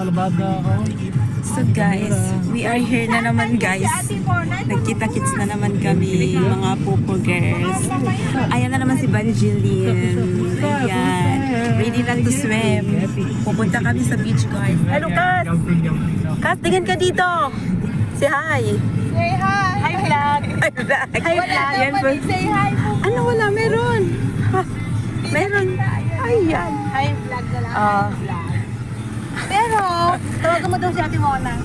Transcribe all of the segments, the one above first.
So guys, we are here na naman guys. Nagkita-kits na naman kami, mga Popo girls. Ayan na naman si Banjilin. Ayan. Ready na to swim. Pupunta kami sa beach guys. Hello Kat! Kat, tingin ka dito. Say hi. Say hi! Hi vlog. Hi vlog. Hi vlog. Yan po. Say hi po. Ano wala? Meron. Meron. Ayan. Hi vlog na lang. Pero, tawagan mo daw si Ate Mona.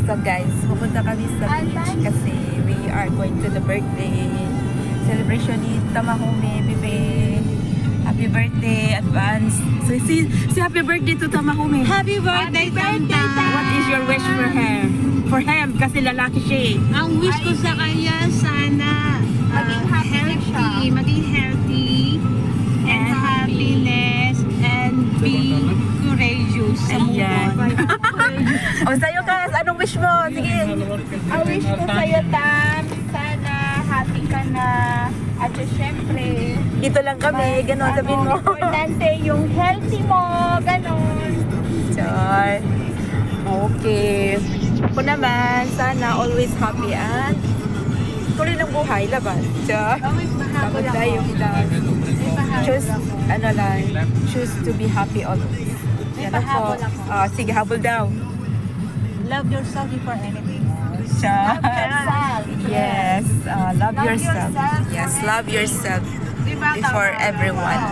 So guys, pupunta kami sa beach kasi we are going to the birthday celebration ni Tamahome, Bebe. Happy birthday, advance. So si happy birthday to Tamahome. Happy birthday, Tanta! What is your wish for her? For him, kasi lalaki siya eh. Ang wish ko sa kanya, sana maging healthy, and happiness, and be courageous sa Ayan. buhay. O sa'yo Kas, anong wish mo? Sige. Ang wish ko sa'yo, Tam, sana happy ka na. At syempre, Dito lang kami, gano'n sabihin mo. importante yung healthy mo, ganon. Char. Okay. Ako naman, sana always happy at tuloy ng buhay, laban. Char. Tapos tayo kita. Choose, ano lang, choose to be happy always. Yan ako. Sige, habol daw. Love yourself before anything. Char. Yourself. Yes, love yourself. yourself. Yes, love yourself Diba, before everyone.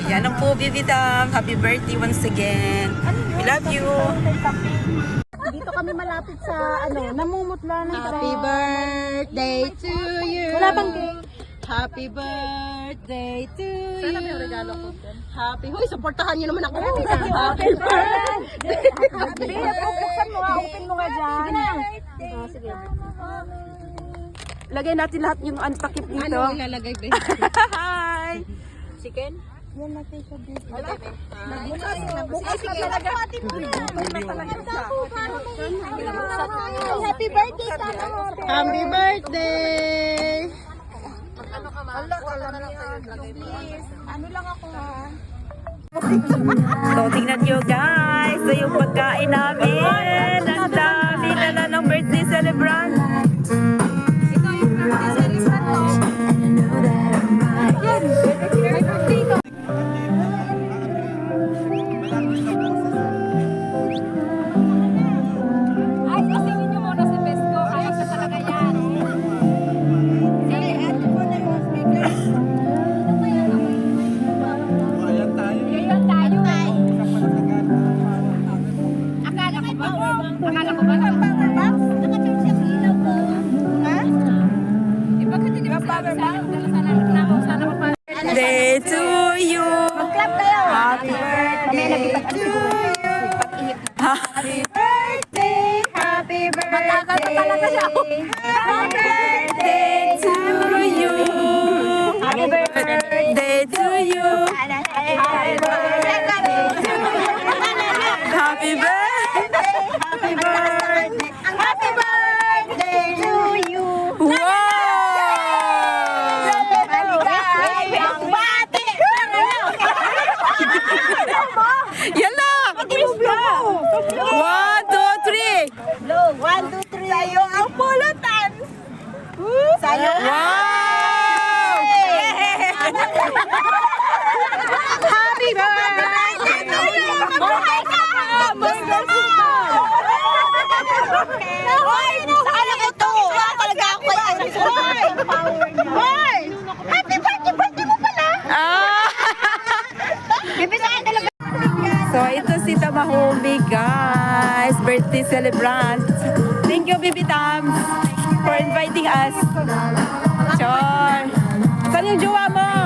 Yan ang po, Bibi Dam. Happy birthday once again. We love you. Dito kami malapit sa namumutla ng Happy birthday to you. Wala bang cake? Happy birthday to you. Sana may regalo ko dyan. Happy. Hoy, supportahan niyo naman ako. Happy birthday. Buksan mo nga. Open mo nga dyan. Sige na. Sige. Lagay natin lahat yung takip dito. Ano ilalagay ba? Hi! Chicken? Yan natin siya dito. Bukas na talaga. Happy birthday, Tama. Happy birthday! Ano ka, Ma? Ano lang ako, ha? So, tingnan nyo guys. So, yung pagkain namin. Ang dami na ng birthday celebrant. Ikaw yung birthday celebrant. Ay, kasi ninyo muna si Pesco. Ayaw sa talaga yan. Ato po na yung speaker. Yayan tayo. Akala ko ba? Akala ko ba? Power box? Naka-charge yung ilaw ko. Ha? Bakit hindi ba power box? Sana ko pa. Day to you. Mag-clap kayo. Happy birthday to you. Happy birthday, happy birthday. Matagal pa talaga siya. Happy birthday to you. Happy birthday to you. Happy birthday to you. Happy birthday. Happy birthday. Happy birthday to you. Wow! Ang bati. Yan lang! 1, 2, 3! 1, 2, 3. Sa'yo ang pulutan. Sa'yo. Wow! Happy birthday to you. Buhay ka. Buhay ka. Hoy, saan ako ito? Talaga ako ay Hoy! Happy birthday mo pala. Ah! Bibi saan talaga? So, ito si Tamahome, guys. Birthday celebrant. Thank you, Bibi Tam, for inviting us. Sure. Saan yung jowa mo?